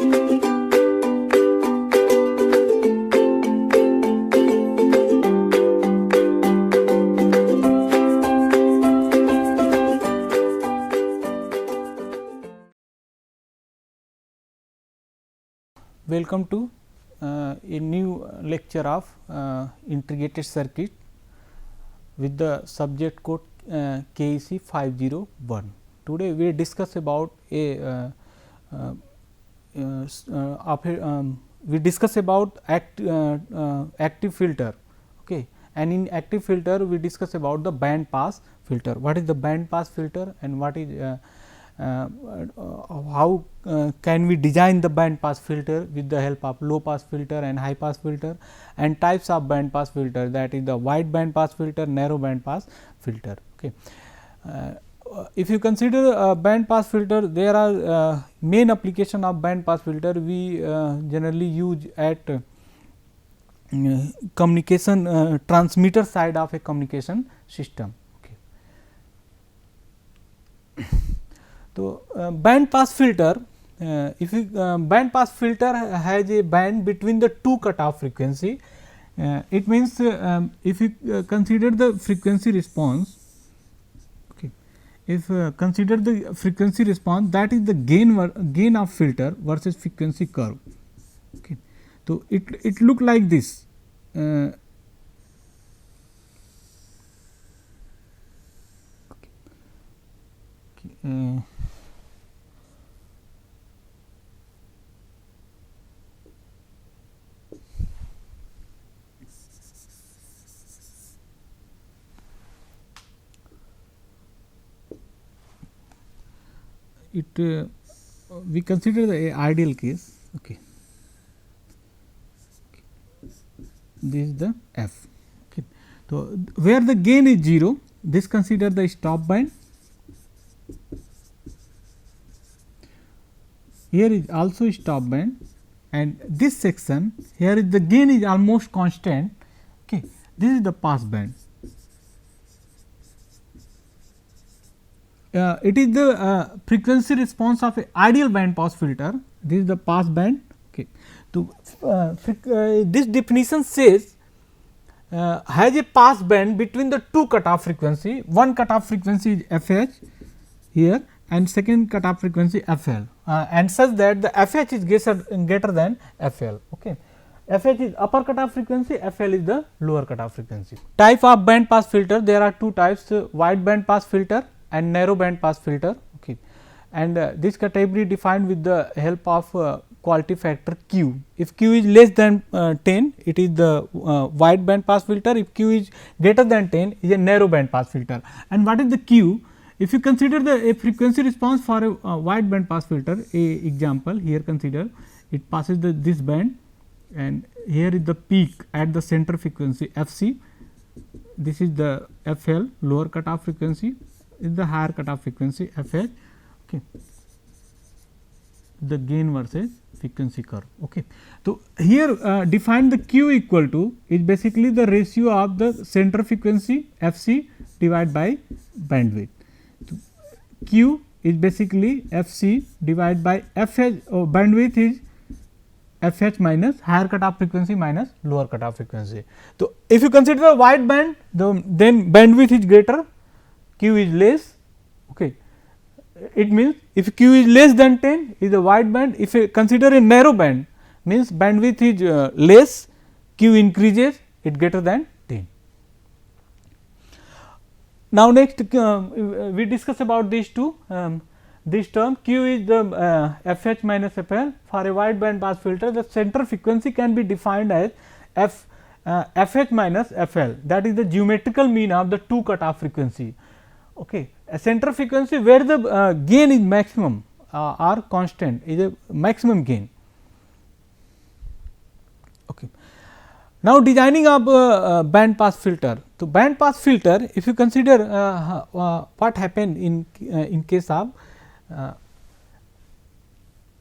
Welcome to a new lecture of integrated circuit with the subject code KEC 501. Today we discuss about active filter, okay, and in active filter we discuss about the band pass filter. What is the band pass filter and what is how can we design the band pass filter with the help of low pass filter and high pass filter, and types of band pass filter, that is the wide band pass filter, narrow band pass filter. Okay. If you consider a band pass filter, there are main application of band pass filter we generally use at communication transmitter side of a communication system. Okay. So, band pass filter, if you band pass filter has a band between the two cutoff frequency, it means if you consider the frequency response, okay, if consider the frequency response, that is the gain of filter versus frequency curve. Okay. So, it look like this. We consider the ideal case. Okay. This is the f. Okay. So, where the gain is 0, this consider the stop band. Here is also stop band, and this section here is the gain is almost constant. Okay. This is the pass band. It is the frequency response of a ideal band pass filter. This is the pass band. Okay. So, this definition says has a pass band between the two cutoff frequency. One cutoff frequency is FH here and second cutoff frequency FL, and such that the FH is greater than FL. Okay. FH is upper cutoff frequency, FL is the lower cutoff frequency. Type of band pass filter, there are two types, wide band pass filter and narrow band pass filter. Okay. And this category defined with the help of quality factor Q. If Q is less than 10, it is the wide band pass filter. If Q is greater than 10, is a narrow band pass filter. And what is the Q? If you consider a frequency response for a wide band pass filter, a example here, consider it passes this band, and here is the peak at the center frequency Fc. This is the FL, lower cutoff frequency, is the higher cutoff frequency FH. Okay. The gain versus frequency curve. Okay. So, here define the Q equal to is basically the ratio of the center frequency Fc divided by bandwidth. So, Q is basically Fc divided by FH, bandwidth is FH minus higher cutoff frequency minus lower cutoff frequency. So, if you consider a wide band, then bandwidth is greater, Q is less. Okay. It means if Q is less than 10 is a wide band. If you consider a narrow band, means bandwidth is less, Q increases, it greater than 10. Now, next we discuss about these two. This term Q is the FH minus FL. For a wide band pass filter, the center frequency can be defined as FH minus FL, that is the geometrical mean of the two cutoff frequency. Okay. A center frequency where the gain is maximum or constant is a maximum gain. Okay. Now, designing of band pass filter. So, band pass filter, if you consider what happened in case of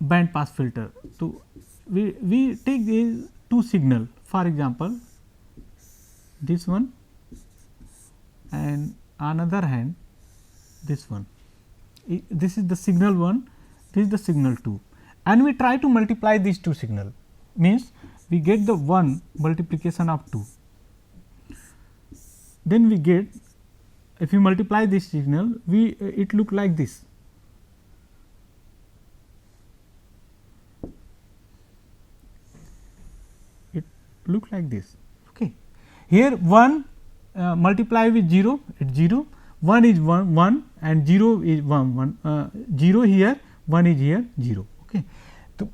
band pass filter. So, we take these two signal, for example, this one and another hand this one. This is the signal 1, this is the signal 2, and we try to multiply these two signal, means we get the 1 multiplication of 2, then we get, if you multiply this signal, we it look like this. It look like this. Okay. Here 1 multiply with 0, it 0, 1 is 1 and 0 is 1, 0 here, 1 is here 0. Okay. So,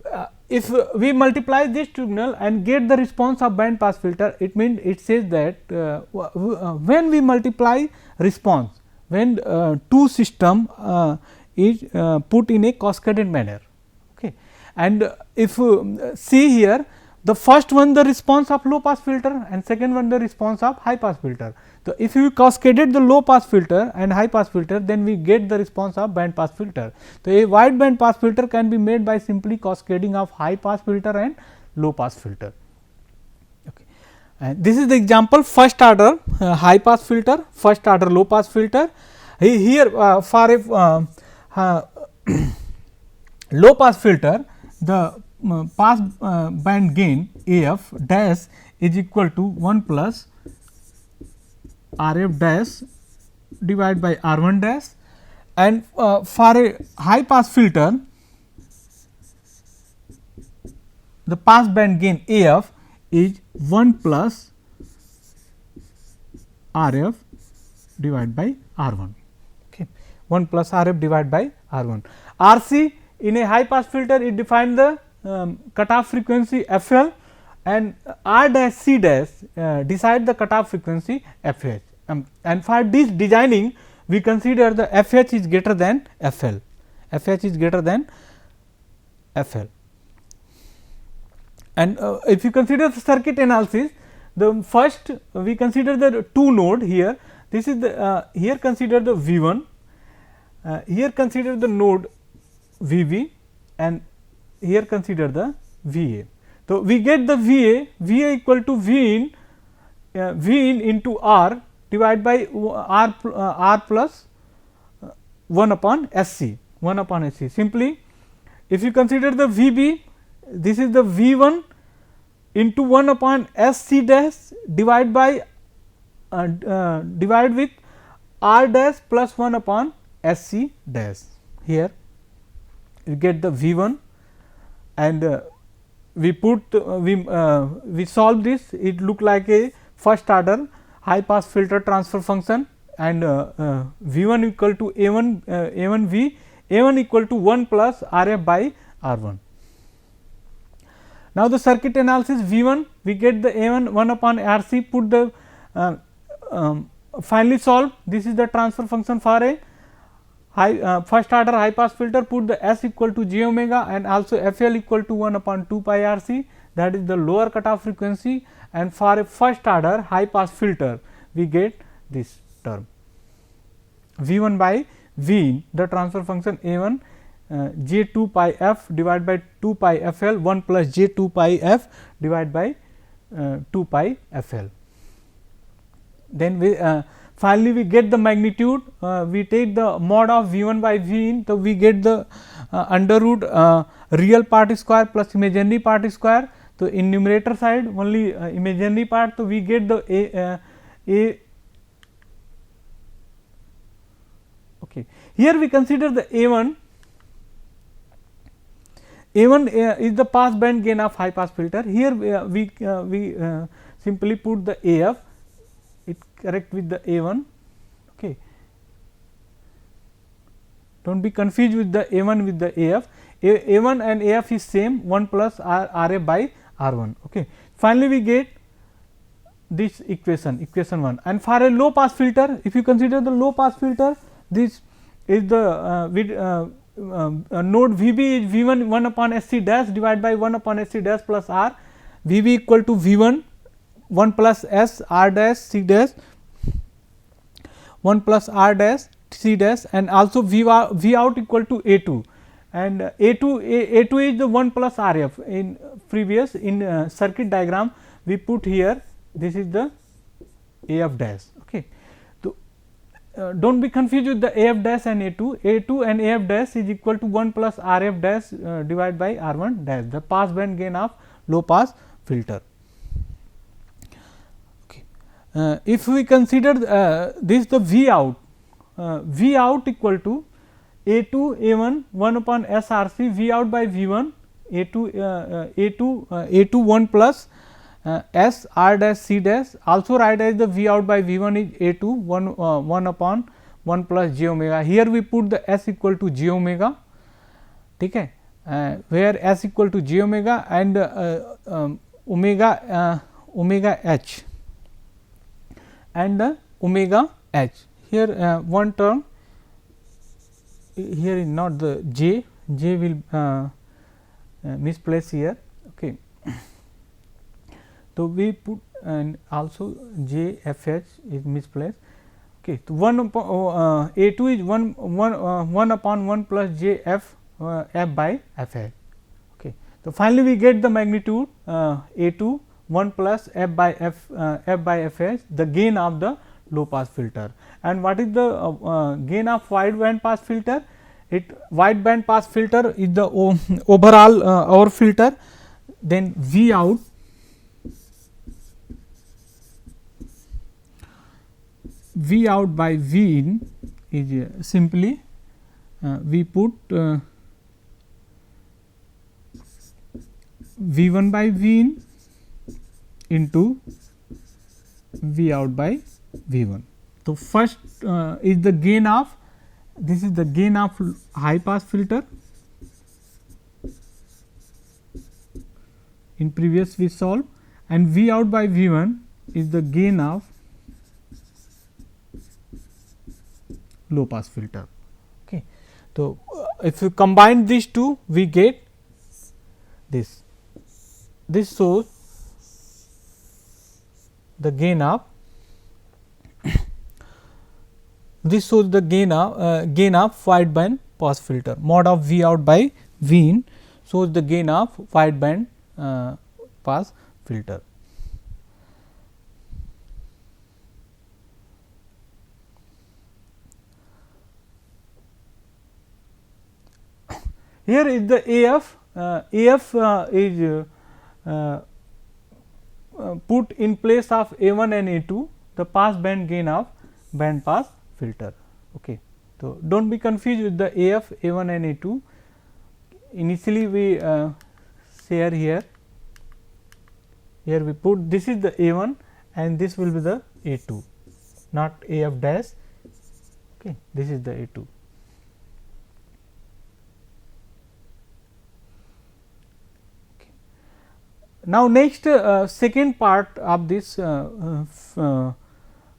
if we multiply this signal and get the response of band pass filter, it means it says that when we multiply response, when two system is put in a cascaded manner. Okay. And if see here, the first one the response of low pass filter and second one the response of high pass filter. So, if you cascaded the low pass filter and high pass filter, then we get the response of band pass filter. So, a wide band pass filter can be made by simply cascading of high pass filter and low pass filter. Okay. And this is the example first order high pass filter, first order low pass filter. Here for a low pass filter, the pass band gain AF dash is equal to 1 plus RF dash divided by R1 dash, and for a high pass filter, the pass band gain AF is 1 plus RF divided by R1. Okay. 1 plus RF divided by R1. RC in a high pass filter, it defines the cutoff frequency FL, and R dash C dash decide the cutoff frequency FH. And for this designing, we consider the FH is greater than FL, FH is greater than FL. And if you consider the circuit analysis, the first we consider the two node here. This is the here consider the V1, here consider the node VB, and here consider the VA. So, we get the VA equal to V in into R divided by R plus 1 upon SC, 1 upon SC. Simply, if you consider the VB, this is the V1 into 1 upon SC dash divided by divide with R dash plus 1 upon SC dash. Here you get the V1, and we put we solve this, it look like a first order high pass filter transfer function, and V1 equal to A1 V, A1 equal to 1 plus RF by R1. Now, the circuit analysis V1, we get the A1 1 upon RC, put the finally solve, this is the transfer function for a high first order high pass filter, put the S equal to j omega and also FL equal to 1 upon 2 pi RC, that is the lower cutoff frequency, and for a first order high pass filter we get this term V1 by V, the transfer function A1 j 2 pi f divided by 2 pi FL, 1 plus j 2 pi f divided by 2 pi FL. Then we finally, we get the magnitude, we take the mod of V1 by V in, so we get the under root real part square plus imaginary part square. So, in numerator side only imaginary part, so we get the A. Okay. Here we consider the A1 is the pass band gain of high pass filter. Here we simply put the AF, it correct with the A1. Okay. Do not be confused with the A1 with the AF. A1 and AF is same, 1 plus RF by R1. Okay. Finally, we get this equation 1, and for a low pass filter, if you consider the low pass filter, this is the node VB is V1 1 upon SC dash divided by 1 upon SC dash plus R, VB equal to V1 1 plus S R dash C dash 1 plus R dash C dash, and also V out equal to A2, and A2 is the 1 plus RF. In previous in circuit diagram we put here, this is the AF dash. Okay. So, do not be confused with the AF dash and A2 and AF dash is equal to 1 plus RF dash divided by R1 dash, the pass band gain of low pass filter. Okay. If we consider this the V out, V out equal to A2 A1 1 upon SRC V out by V1 A2 1 plus S R dash C dash, also write as the V out by V1 is A2 1 upon 1 plus j omega. Here we put the S equal to j omega, okay, where S equal to j omega and omega h and omega h. Here one term here is not the j will misplace here. Okay. So, we put and also j f h is misplaced. Okay. So, 1 upon A 2 is 1 upon 1 plus j f f by f h. Okay. So, finally, we get the magnitude A 2 1 plus f by f h, the gain of the low pass filter. And what is the gain of wide band pass filter? Wide band pass filter is the overall our filter, then V out by V in is simply we put V 1 by V in into V out by V 1. So, first is the gain of, this is the gain of high pass filter. In previous we solved, and V out by V 1 is the gain of low pass filter. Okay. So, if you combine these two, we get this. This shows the gain of this shows the gain of wide band pass filter. Mod of V out by V in shows the gain of wide band pass filter. Here is the AF. AF is put in place of A1 and A2, the pass band gain of band pass filter. Okay. So, do not be confused with the AF, A1 and A2. Initially, we share here we put this is the A1 and this will be the A2, not AF dash. Okay. This is the A2. Now, next second part of this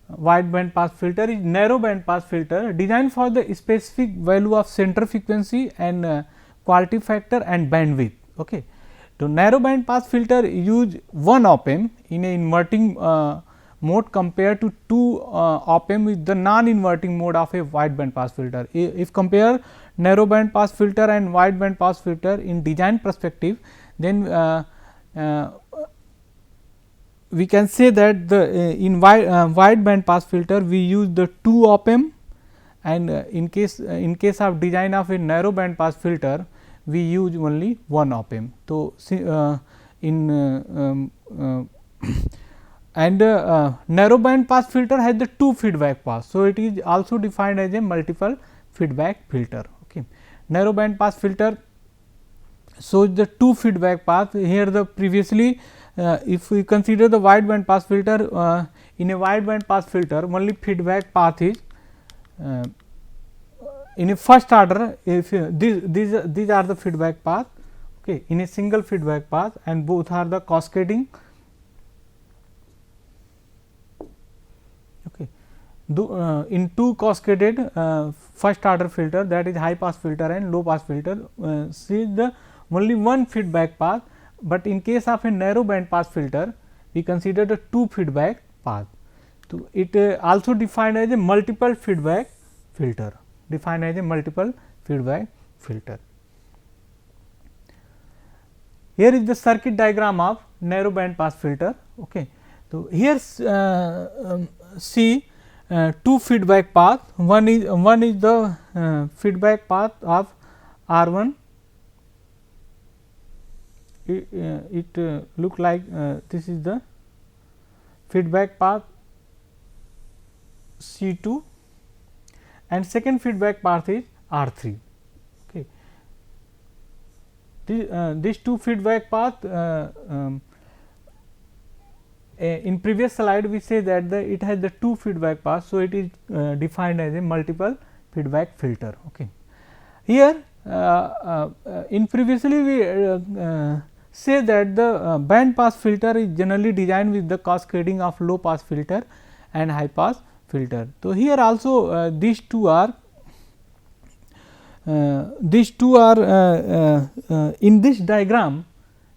wide band pass filter is narrow band pass filter, designed for the specific value of center frequency and quality factor and bandwidth. Okay. So, narrow band pass filter use one op amp in a inverting mode compared to two op amp with the non inverting mode of a wide band pass filter. If compare narrow band pass filter and wide band pass filter in design perspective, then we can say that the in wide band pass filter we use the two op amp, and in case of design of a narrow band pass filter we use only one op amp. So, narrow band pass filter has the two feedback pass. So, it is also defined as a multiple feedback filter. Okay. Narrow band pass filter shows the two feedback path. Here the previously if we consider the wide band pass filter, in a wide band pass filter only feedback path is in a first order. If these are the feedback path, okay, in a single feedback path, and both are the cascading. Okay. In two cascaded first order filter, that is high pass filter and low pass filter, see the only one feedback path, but in case of a narrow band pass filter we consider the two feedback path. So, it also defined as a multiple feedback filter, Here is the circuit diagram of narrow band pass filter. Okay. So, here see two feedback path. One is the feedback path of R 1. It look like this is the feedback path C 2, and second feedback path is R 3. Okay. These two feedback path, in previous slide we say that it has the two feedback paths. So, it is defined as a multiple feedback filter. Okay. Here in previously we say that the band pass filter is generally designed with the cascading of low pass filter and high pass filter. So, here also these two are in this diagram.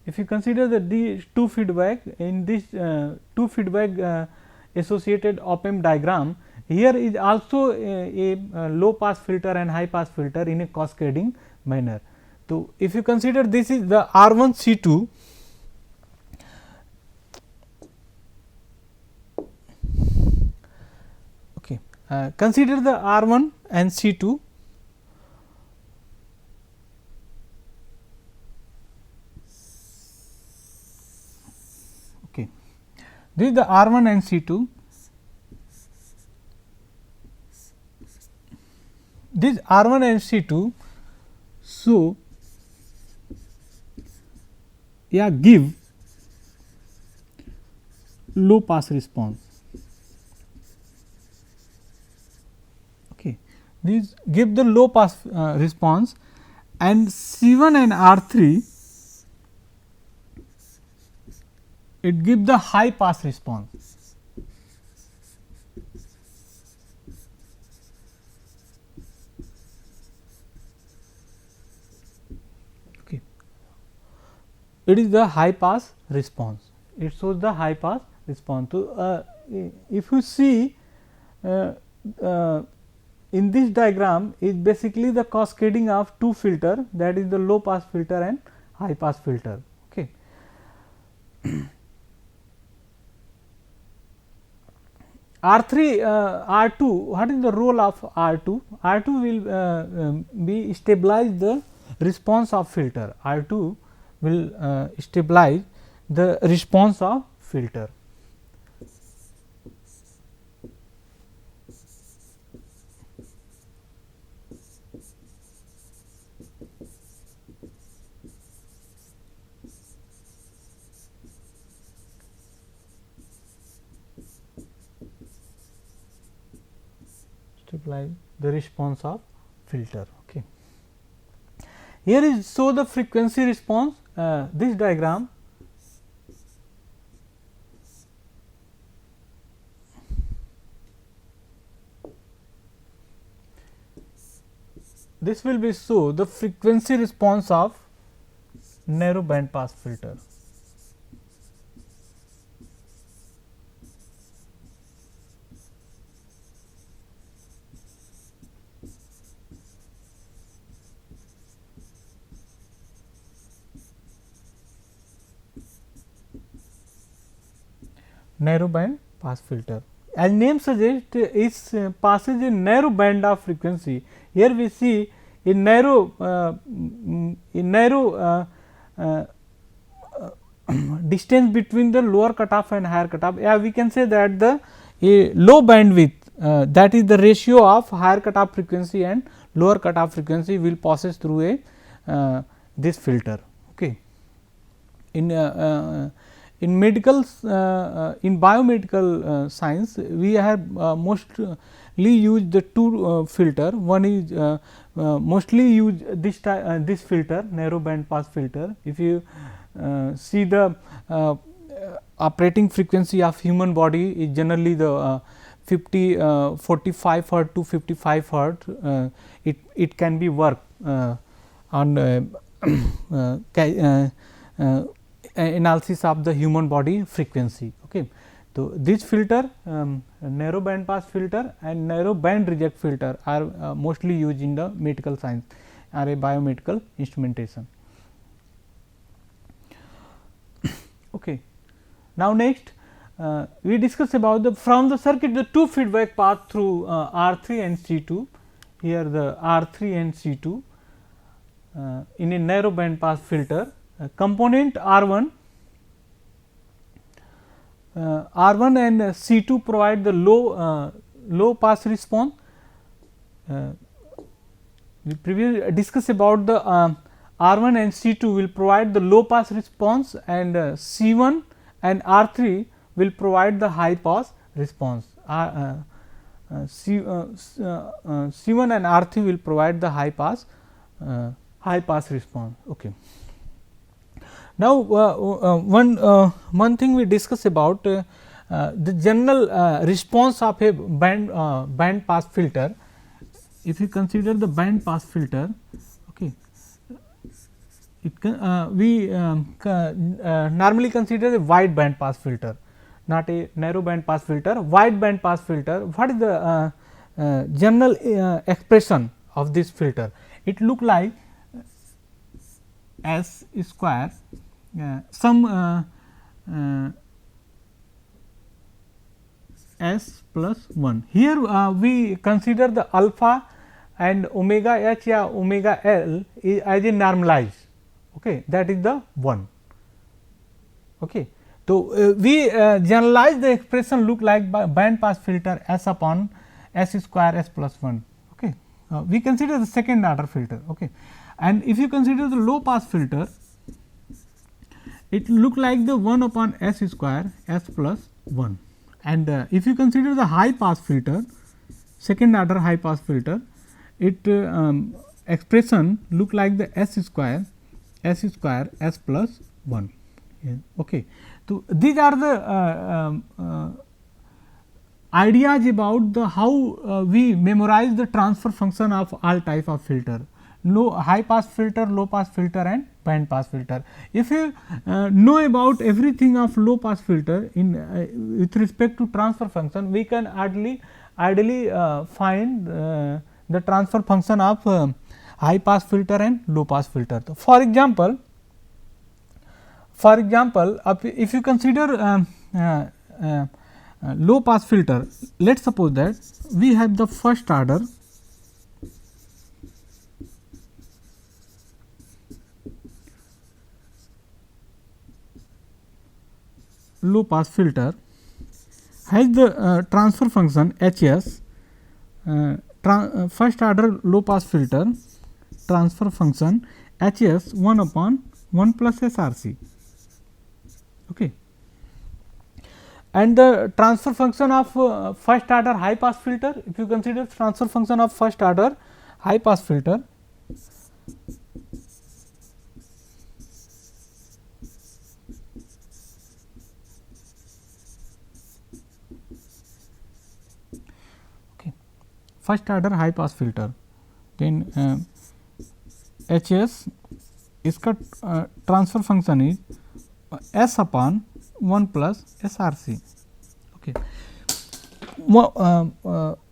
If you consider the two feedback in this two feedback associated op amp diagram, here is also a low pass filter and high pass filter in a cascading manner. So, if you consider this is the R 1 C 2, okay. Consider the R 1 and C 2. Okay. This is the R 1 and C 2. This R 1 and C 2. So, give low pass response. Okay. These give the low pass response, and C 1 and R 3 it gives the high pass response. Okay. It is the high pass response. It shows the high pass response. So, if you see in this diagram is basically the cascading of two filter, that is the low pass filter and high pass filter. Okay. R 3 R 2, what is the role of R 2? R 2 will be stabilize the response of filter. R 2 will stabilize the response of filter. Stabilize the response of filter. Okay. Here is show the frequency response. This diagram this will be show the frequency response of narrow band pass filter. Narrow band pass filter, as name suggests, it passes a narrow band of frequency. Here we see a narrow distance between the lower cutoff and higher cutoff. Yeah, we can say that the low bandwidth, that is the ratio of higher cutoff frequency and lower cutoff frequency will passes through a this filter. Okay. In medical in biomedical science, we have mostly used the two filter. One is mostly use this filter, narrow band pass filter. If you see the operating frequency of human body is generally the 45 hertz to 55 hertz. It can be worked on analysis of the human body frequency. Okay. So, this filter narrow band pass filter and narrow band reject filter are mostly used in the medical science or a biomedical instrumentation. Okay. Now, next we discussed about the from the circuit the two feedback path through R3 and C2. Here the R3 and C2 in a narrow band pass filter, component R1 and C2 provide the low pass response. We previously discussed about the R1 and C2 will provide the low pass response, and C1 and R3 will provide the high pass response. C1 and R3 will provide the high pass response. Okay. Now, one thing we discuss about the general response of a band pass filter. If you consider the band pass filter, okay, it can, we normally consider a wide band pass filter, not a narrow band pass filter. Wide band pass filter, what is the general expression of this filter? It look like S square some S plus 1. Here we consider the alpha and omega h या omega L as a normalized, okay, that is the 1. Okay. So, we generalize the expression look like band pass filter S upon S square S plus 1. Okay. We consider the second order filter. Okay. And if you consider the low pass filter, it look like the 1 upon S square S plus 1. And if you consider the high pass filter, second order high pass filter, it expression look like the S square S plus 1. Yeah. Okay. So, these are the ideas about the how we memorize the transfer function of all type of filter, high pass filter, low pass filter and band pass filter. If you know about everything of low pass filter in with respect to transfer function, we can ideally find the transfer function of high pass filter and low pass filter. So, for example, if you consider low pass filter, let us suppose that we have the first order low pass filter has the transfer function H s, first order low pass filter transfer function H s 1 upon 1 plus S R C. Okay. And the transfer function of first order high pass filter, if you consider transfer function of first order high pass filter, okay, first order high pass filter, then H s इसका transfer function is S upon 1 plus S R C. Okay.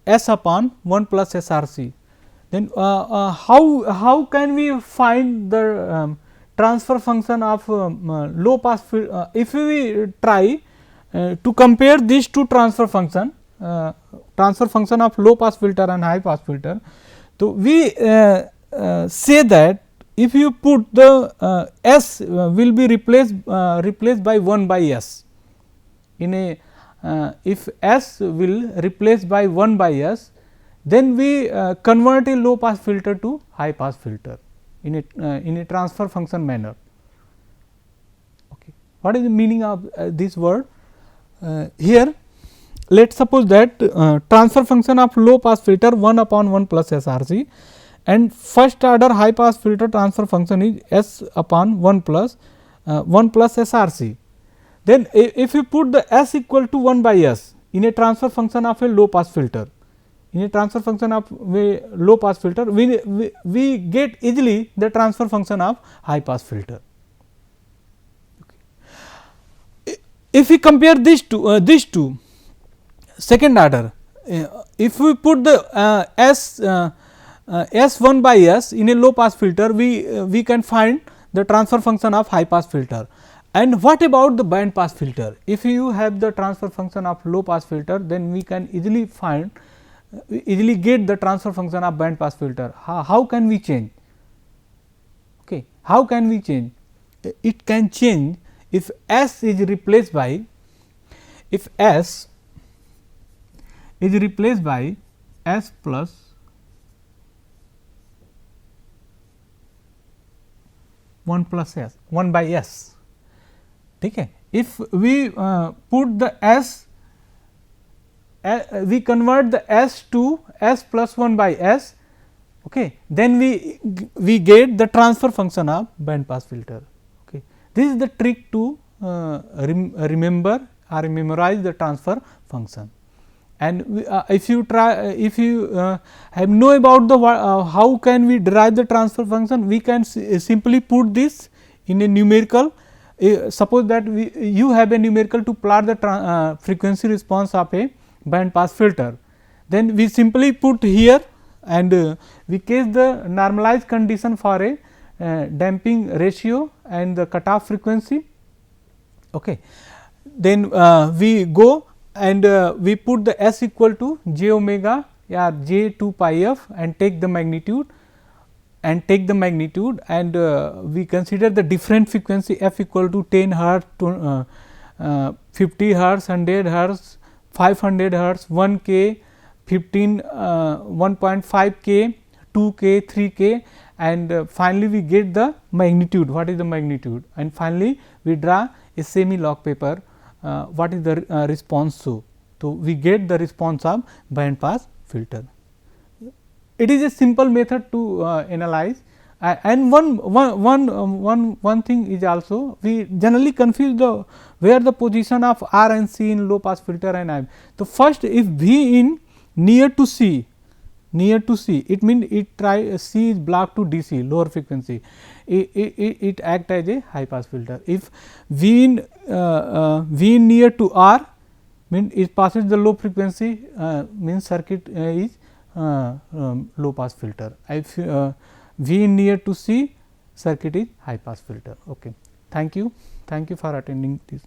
S upon 1 plus S R C. Then how can we find the transfer function of low pass filter? If we try to compare these two transfer function of low pass filter and high pass filter, so we say that if you put the S will be replaced by 1 by S in a if S will replace by 1 by S, then we convert a low pass filter to high pass filter in a transfer function manner. Okay. What is the meaning of this word? Here let us suppose that transfer function of low pass filter 1 upon 1 plus S R C, and first order high pass filter transfer function is S upon 1 plus S R C. Then if you put the S equal to 1 by S in a transfer function of a low pass filter, in a transfer function of a low pass filter, we get easily the transfer function of high pass filter. Okay. If we compare these two second order, if we put the S 1 by S in a low pass filter, we can find the transfer function of high pass filter, And what about the band pass filter? If you have the transfer function of low pass filter, then we can easily find easily get the transfer function of band pass filter. How can we change? Okay. How can we change? It can change if S is replaced by, if S is replaced by S plus 1 plus S, 1 by S. Okay. If we put the S, we convert the S to S plus 1 by S, okay, then we get the transfer function of band pass filter. Okay. This is the trick to remember or memorize the transfer function. And if you try, if you have know about the how can we derive the transfer function, we can simply put this in a numerical. Suppose that you have a numerical to plot the frequency response of a band pass filter, then we simply put here and we case the normalized condition for a damping ratio and the cutoff frequency. Okay. Then we go and we put the S equal to j omega or j 2 pi f and take the magnitude and we consider the different frequency f equal to 10 hertz to 50 hertz, 100 hertz, 500 hertz, 1 k, 15, 1.5 k, 2 k, 3 k, and finally we get the magnitude, what is the magnitude, and finally we draw a semi log paper what is the response. So we get the response of band pass filter. It is a simple method to analyze, and one thing is also we generally confuse the where the position of R and C in low pass filter and I. So first, if V in near to C, it means it try C is blocked to DC, lower frequency, it act as a high pass filter. If V in near to R, means it passes the low frequency, means circuit is low pass filter. If V in near to C, circuit is high pass filter. Okay. Thank you for attending this.